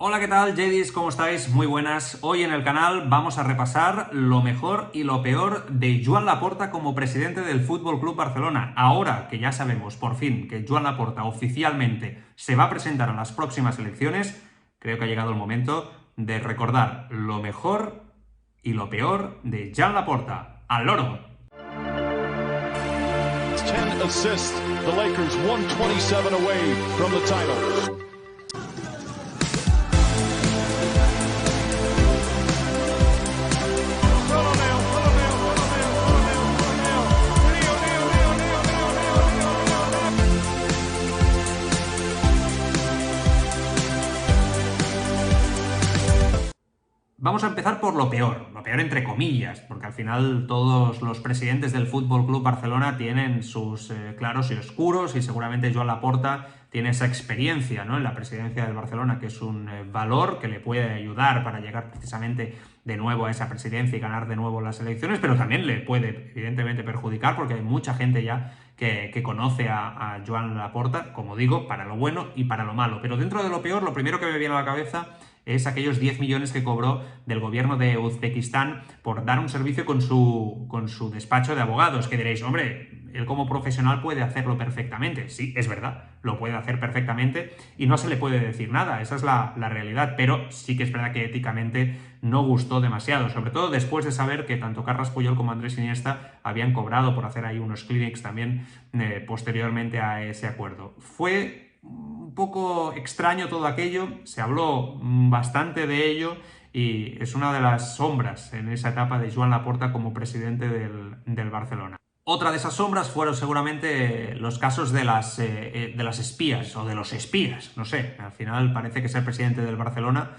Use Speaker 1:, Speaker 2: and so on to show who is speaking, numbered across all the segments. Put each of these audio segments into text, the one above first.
Speaker 1: Hola, ¿qué tal, Jedis? ¿Cómo estáis? Muy buenas. Hoy en el canal vamos a repasar lo mejor y lo peor de Joan Laporta como presidente del Fútbol Club Barcelona. Ahora que ya sabemos, por fin, que Joan Laporta oficialmente se va a presentar a las próximas elecciones, creo que ha llegado el momento de recordar lo mejor y lo peor de Joan Laporta. ¡Al loro!
Speaker 2: 10 assists, the Lakers 127 away from the title.
Speaker 1: Vamos a empezar por lo peor entre comillas, porque al final todos los presidentes del Fútbol Club Barcelona tienen sus claros y oscuros, y seguramente Joan Laporta tiene esa experiencia, ¿no?, en la presidencia del Barcelona, que es un valor que le puede ayudar para llegar precisamente de nuevo a esa presidencia y ganar de nuevo las elecciones, pero también le puede evidentemente perjudicar, porque hay mucha gente ya que conoce a Joan Laporta, como digo, para lo bueno y para lo malo. Pero dentro de lo peor, lo primero que me viene a la cabeza es aquellos 10 millones que cobró del gobierno de Uzbekistán por dar un servicio con su despacho de abogados, que diréis, hombre, él como profesional puede hacerlo perfectamente. Sí, es verdad, lo puede hacer perfectamente y no se le puede decir nada, esa es la realidad, pero sí que es verdad que éticamente no gustó demasiado, sobre todo después de saber que tanto Carles Puyol como Andrés Iniesta habían cobrado por hacer ahí unos clinics también posteriormente a ese acuerdo. Fue un poco extraño todo aquello, se habló bastante de ello y es una de las sombras en esa etapa de Joan Laporta como presidente del Barcelona. Otra de esas sombras fueron seguramente los casos de las espías o de los espías, no sé, al final parece que ser presidente del Barcelona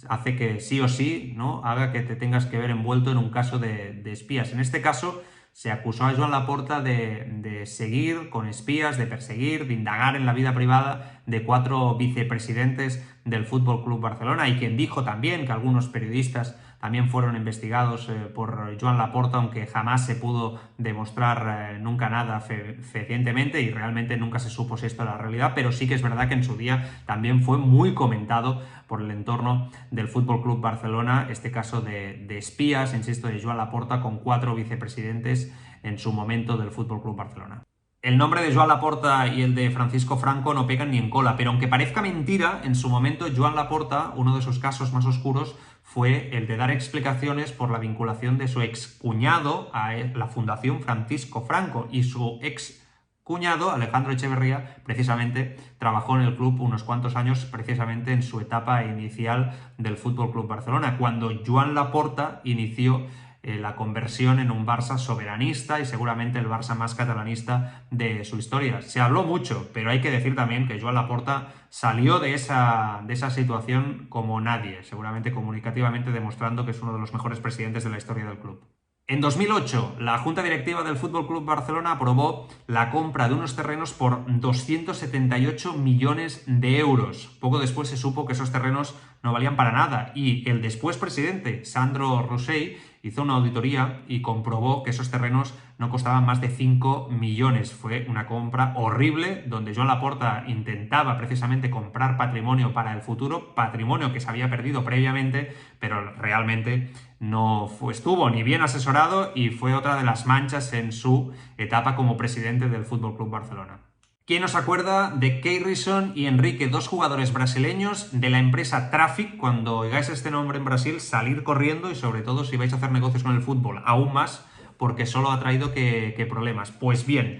Speaker 1: hace que sí o sí, ¿no?, haga que te tengas que ver envuelto en un caso de espías. En este caso se acusó a Joan Laporta de seguir con espías, de perseguir, de indagar en la vida privada de 4 vicepresidentes del Fútbol Club Barcelona, y quien dijo también que algunos periodistas también fueron investigados por Joan Laporta, aunque jamás se pudo demostrar nunca nada fehacientemente y realmente nunca se supo si esto era la realidad, pero sí que es verdad que en su día también fue muy comentado por el entorno del Fútbol Club Barcelona este caso de espías, insisto, de Joan Laporta con 4 vicepresidentes en su momento del Fútbol Club Barcelona. El nombre de Joan Laporta y el de Francisco Franco no pegan ni en cola, pero aunque parezca mentira, en su momento Joan Laporta, uno de sus casos más oscuros, fue el de dar explicaciones por la vinculación de su excuñado a la Fundación Francisco Franco, y su excuñado, Alejandro Echeverría, precisamente trabajó en el club unos cuantos años, precisamente en su etapa inicial del Fútbol Club Barcelona, cuando Joan Laporta inició la conversión en un Barça soberanista y seguramente el Barça más catalanista de su historia. Se habló mucho, pero hay que decir también que Joan Laporta salió de esa situación como nadie, seguramente comunicativamente demostrando que es uno de los mejores presidentes de la historia del club. En 2008, la Junta Directiva del Fútbol Club Barcelona aprobó la compra de unos terrenos por 278 millones de euros. Poco después se supo que esos terrenos no valían para nada y el después presidente, Sandro Rosell, hizo una auditoría y comprobó que esos terrenos no costaban más de 5 millones. Fue una compra horrible donde Joan Laporta intentaba precisamente comprar patrimonio para el futuro, patrimonio que se había perdido previamente, pero realmente no estuvo ni bien asesorado y fue otra de las manchas en su etapa como presidente del Fútbol Club Barcelona. ¿Quién nos acuerda de Keirson y Enrique, 2 jugadores brasileños de la empresa Traffic? Cuando oigáis este nombre en Brasil, salir corriendo, y sobre todo si vais a hacer negocios con el fútbol, aún más, porque solo ha traído que problemas. Pues bien,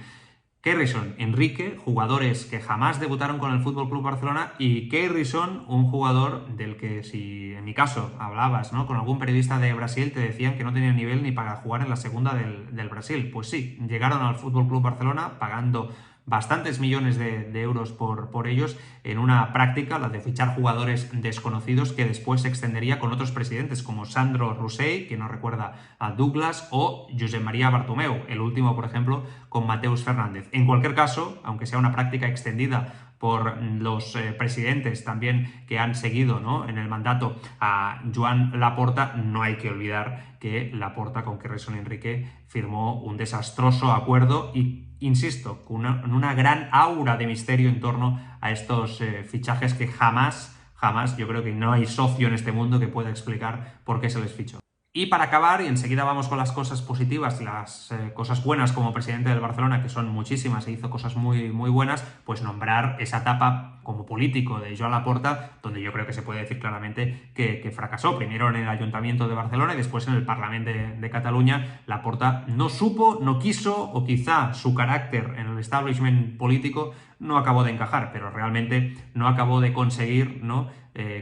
Speaker 1: Keirson, Enrique, jugadores que jamás debutaron con el Fútbol Club Barcelona, y Keirson, un jugador del que, si en mi caso hablabas, ¿no?, con algún periodista de Brasil, te decían que no tenía nivel ni para jugar en la segunda del Brasil. Pues sí, llegaron al Fútbol Club Barcelona pagando bastantes millones de euros por ellos, en una práctica, la de fichar jugadores desconocidos, que después se extendería con otros presidentes como Sandro Rosell, que nos recuerda a Douglas, o Josep María Bartomeu, el último, por ejemplo, con Mateus Fernández. En cualquier caso, aunque sea una práctica extendida por los presidentes también que han seguido, ¿no?, en el mandato a Joan Laporta, no hay que olvidar que Laporta con Keirson y Enrique firmó un desastroso acuerdo y, insisto, con una gran aura de misterio en torno a estos fichajes que jamás jamás. Yo creo que no hay socio en este mundo que pueda explicar por qué se les fichó. Y para acabar, y enseguida vamos con las cosas positivas, las cosas buenas como presidente del Barcelona, que son muchísimas e hizo cosas muy, muy buenas, pues nombrar esa etapa como político de Joan Laporta, donde yo creo que se puede decir claramente que fracasó. Primero en el Ayuntamiento de Barcelona y después en el Parlamento de Cataluña. Laporta no supo, no quiso, o quizá su carácter en el establishment político no acabó de encajar, pero realmente no acabó de conseguir, ¿no?,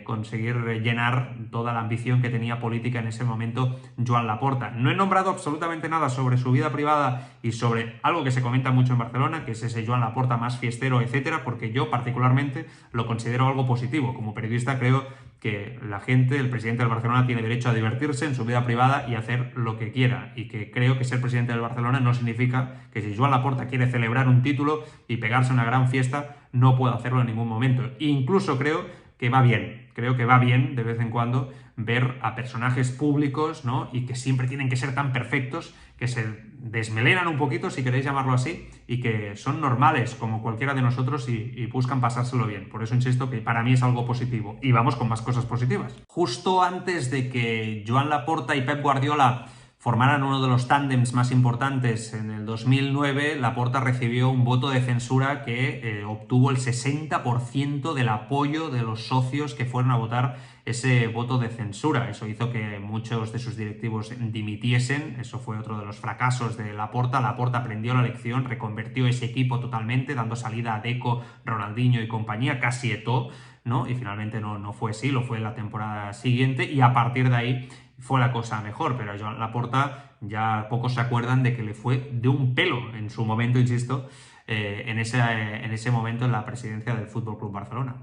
Speaker 1: conseguir llenar toda la ambición que tenía política en ese momento Joan Laporta. No he nombrado absolutamente nada sobre su vida privada y sobre algo que se comenta mucho en Barcelona, que es ese Joan Laporta más fiestero, etcétera, porque yo particularmente lo considero algo positivo. Como periodista creo que la gente, el presidente del Barcelona, tiene derecho a divertirse en su vida privada y hacer lo que quiera, y que creo que ser presidente del Barcelona no significa que si Joan Laporta quiere celebrar un título y pegarse una gran fiesta, no pueda hacerlo en ningún momento. Incluso creo que va bien de vez en cuando ver a personajes públicos, ¿no?, y que siempre tienen que ser tan perfectos, que se desmelenan un poquito, si queréis llamarlo así, y que son normales como cualquiera de nosotros y buscan pasárselo bien. Por eso insisto que para mí es algo positivo. Y vamos con más cosas positivas. Justo antes de que Joan Laporta y Pep Guardiola formaran uno de los tándems más importantes en el 2009, Laporta recibió un voto de censura que obtuvo el 60% del apoyo de los socios que fueron a votar ese voto de censura. Eso hizo que muchos de sus directivos dimitiesen. Eso fue otro de los fracasos de Laporta. Laporta aprendió la lección, reconvertió ese equipo totalmente, dando salida a Deco, Ronaldinho y compañía, casi Eto'o, ¿no? Y finalmente no fue así, lo fue la temporada siguiente, y a partir de ahí fue la cosa mejor. Pero a Joan Laporta ya pocos se acuerdan de que le fue de un pelo en su momento, insisto, en ese momento en la presidencia del Fútbol Club Barcelona.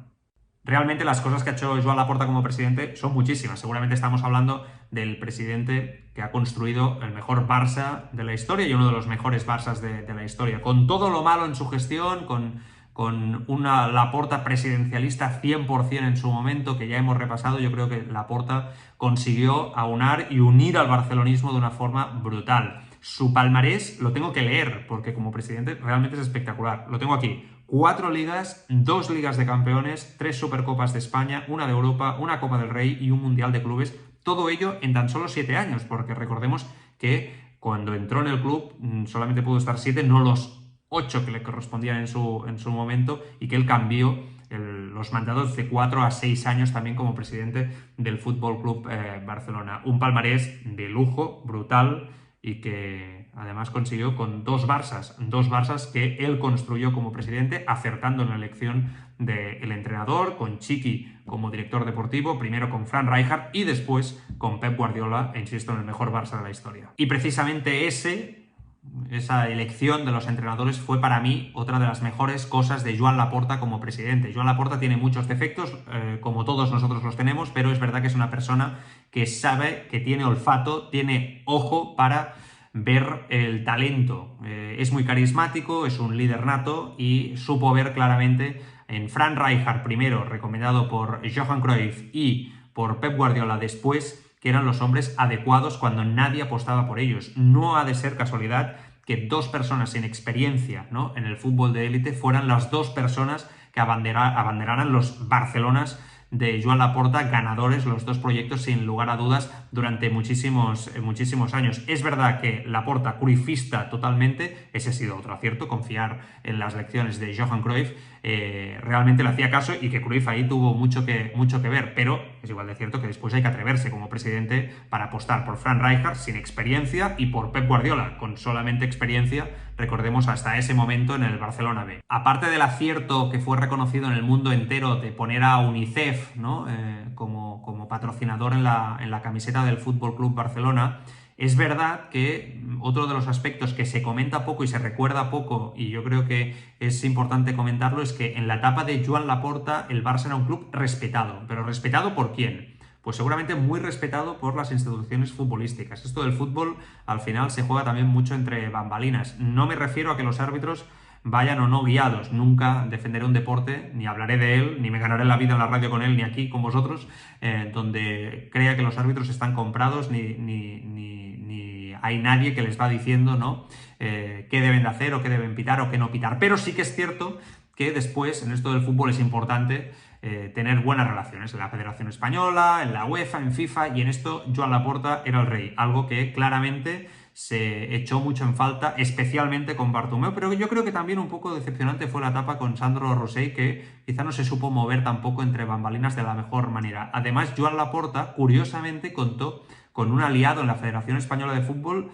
Speaker 1: Realmente las cosas que ha hecho Joan Laporta como presidente son muchísimas. Seguramente estamos hablando del presidente que ha construido el mejor Barça de la historia y uno de los mejores Barças de la historia. Con todo lo malo en su gestión, con una Laporta presidencialista 100% en su momento, que ya hemos repasado, yo creo que Laporta consiguió aunar y unir al barcelonismo de una forma brutal. Su palmarés lo tengo que leer, porque como presidente realmente es espectacular. Lo tengo aquí. 4 ligas, 2 ligas de campeones, 3 supercopas de España, una de Europa, una Copa del Rey y un Mundial de Clubes. Todo ello en tan solo 7 años, porque recordemos que cuando entró en el club solamente pudo estar 7, no los 8 que le correspondían en su momento, y que él cambió los mandatos de 4 a 6 años también como presidente del Fútbol Club Barcelona. Un palmarés de lujo, brutal, y que además consiguió con dos Barças que él construyó como presidente, acertando en la elección del entrenador, con Chiqui como director deportivo, primero con Frank Rijkaard y después con Pep Guardiola, insisto, en el mejor Barça de la historia. Y precisamente esa elección de los entrenadores fue para mí otra de las mejores cosas de Joan Laporta como presidente. Joan Laporta tiene muchos defectos, como todos nosotros los tenemos, pero es verdad que es una persona que sabe, que tiene olfato, tiene ojo para ver el talento. Es muy carismático, es un líder nato y supo ver claramente en Frank Rijkaard primero, recomendado por Johan Cruyff, y por Pep Guardiola después, que eran los hombres adecuados cuando nadie apostaba por ellos. No ha de ser casualidad que 2 personas sin experiencia, ¿no?, en el fútbol de élite fueran las 2 personas que abanderaran los Barcelonas de Joan Laporta, ganadores los 2 proyectos sin lugar a dudas durante muchísimos años. Es verdad que Laporta, cruyffista totalmente, ese ha sido otro acierto, confiar en las lecciones de Johan Cruyff, realmente le hacía caso, y que Cruyff ahí tuvo mucho que ver, pero es igual de cierto que después hay que atreverse como presidente para apostar por Frank Rijkaard sin experiencia y por Pep Guardiola con solamente experiencia, recordemos, hasta ese momento en el Barcelona B. Aparte del acierto que fue reconocido en el mundo entero de poner a UNICEF, ¿no?, como patrocinador en la camiseta del Fútbol Club Barcelona, es verdad que otro de los aspectos que se comenta poco y se recuerda poco, y yo creo que es importante comentarlo, es que en la etapa de Joan Laporta el Barça era un club respetado. ¿Pero respetado por quién? Pues seguramente muy respetado por las instituciones futbolísticas. Esto del fútbol al final se juega también mucho entre bambalinas. No me refiero a que los árbitros vayan o no guiados. Nunca defenderé un deporte, ni hablaré de él, ni me ganaré la vida en la radio con él, ni aquí con vosotros, donde crea que los árbitros están comprados, ni hay nadie que les va diciendo, ¿no?, qué deben de hacer o qué deben pitar o qué no pitar. Pero sí que es cierto que después, en esto del fútbol, es importante tener buenas relaciones en la Federación Española, en la UEFA, en FIFA, y en esto Joan Laporta era el rey, algo que claramente se echó mucho en falta, especialmente con Bartomeu, pero yo creo que también un poco decepcionante fue la etapa con Sandro Rosell, que quizá no se supo mover tampoco entre bambalinas de la mejor manera. Además, Joan Laporta, curiosamente, contó con un aliado en la Federación Española de Fútbol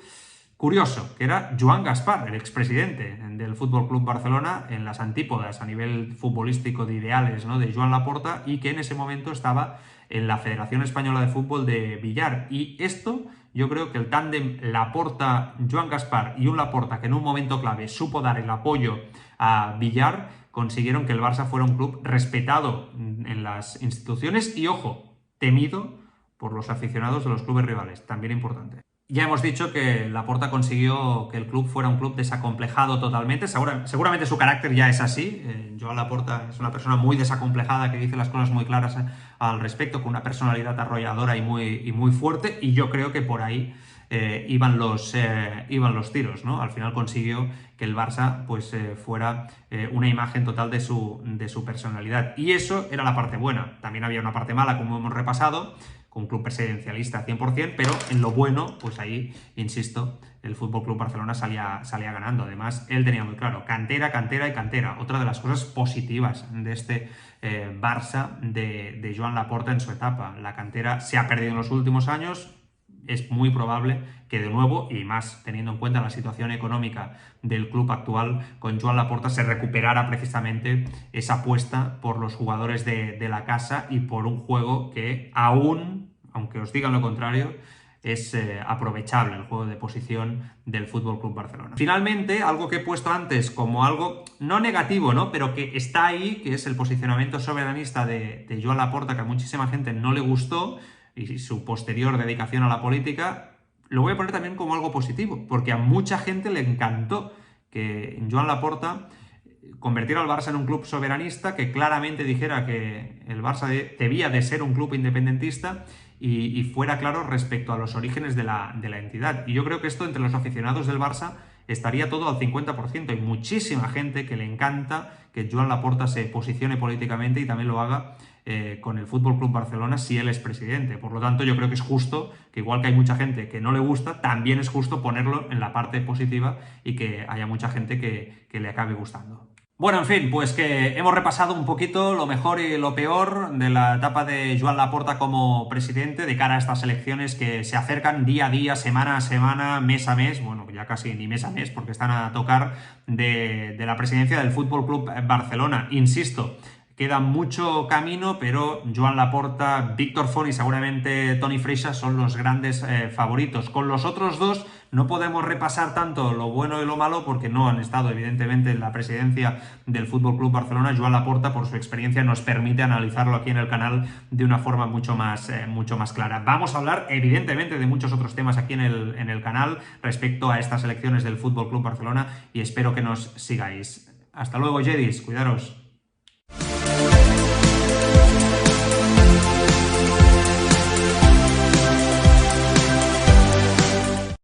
Speaker 1: curioso, que era Joan Gaspar, el expresidente del Fútbol Club Barcelona, en las antípodas a nivel futbolístico de ideales, ¿no?, de Joan Laporta, y que en ese momento estaba en la Federación Española de Fútbol de Villar. Y esto, yo creo que el tándem Laporta-Joan Gaspar, y un Laporta que en un momento clave supo dar el apoyo a Villar, consiguieron que el Barça fuera un club respetado en las instituciones y, ojo, temido por los aficionados de los clubes rivales, también importante. Ya hemos dicho que Laporta consiguió que el club fuera un club desacomplejado totalmente. Seguramente su carácter ya es así. Joan Laporta es una persona muy desacomplejada, que dice las cosas muy claras al respecto, con una personalidad arrolladora y muy fuerte, y yo creo que por ahí iban los tiros, ¿no? Al final consiguió que el Barça pues, fuera una imagen total de su personalidad. Y eso era la parte buena. También había una parte mala, como hemos repasado, un club presidencialista 100%, pero en lo bueno, pues ahí, insisto, el FC Barcelona salía ganando. Además, él tenía muy claro, cantera, cantera y cantera. Otra de las cosas positivas de este Barça de Joan Laporta en su etapa. La cantera se ha perdido en los últimos años. Es muy probable que de nuevo, y más teniendo en cuenta la situación económica del club actual, con Joan Laporta se recuperara precisamente esa apuesta por los jugadores de la casa y por un juego que aún, aunque os digan lo contrario, es aprovechable, el juego de posición del FC Barcelona. Finalmente, algo que he puesto antes como algo no negativo, ¿no?, pero que está ahí, que es el posicionamiento soberanista de Joan Laporta, que a muchísima gente no le gustó, y su posterior dedicación a la política, lo voy a poner también como algo positivo, porque a mucha gente le encantó que Joan Laporta convirtiera al Barça en un club soberanista, que claramente dijera que el Barça debía de ser un club independentista y fuera claro respecto a los orígenes de la entidad. Y yo creo que esto entre los aficionados del Barça estaría todo al 50%. Hay muchísima gente que le encanta que Joan Laporta se posicione políticamente y también lo haga con el FC Barcelona si él es presidente. Por lo tanto, yo creo que es justo que, igual que hay mucha gente que no le gusta, también es justo ponerlo en la parte positiva y que haya mucha gente que le acabe gustando. Bueno, en fin, pues que hemos repasado un poquito lo mejor y lo peor de la etapa de Joan Laporta como presidente de cara a estas elecciones que se acercan día a día, semana a semana, mes a mes, bueno, ya casi ni mes a mes, porque están a tocar de la presidencia del Fútbol Club Barcelona. Insisto, queda mucho camino, pero Joan Laporta, Víctor Font y seguramente Toni Freixas son los grandes favoritos. Con los otros dos no podemos repasar tanto lo bueno y lo malo porque no han estado, evidentemente, en la presidencia del FC Barcelona. Joan Laporta, por su experiencia, nos permite analizarlo aquí en el canal de una forma mucho más clara. Vamos a hablar, evidentemente, de muchos otros temas aquí en el canal respecto a estas elecciones del FC Barcelona y espero que nos sigáis. Hasta luego, Jedis. Cuidaros.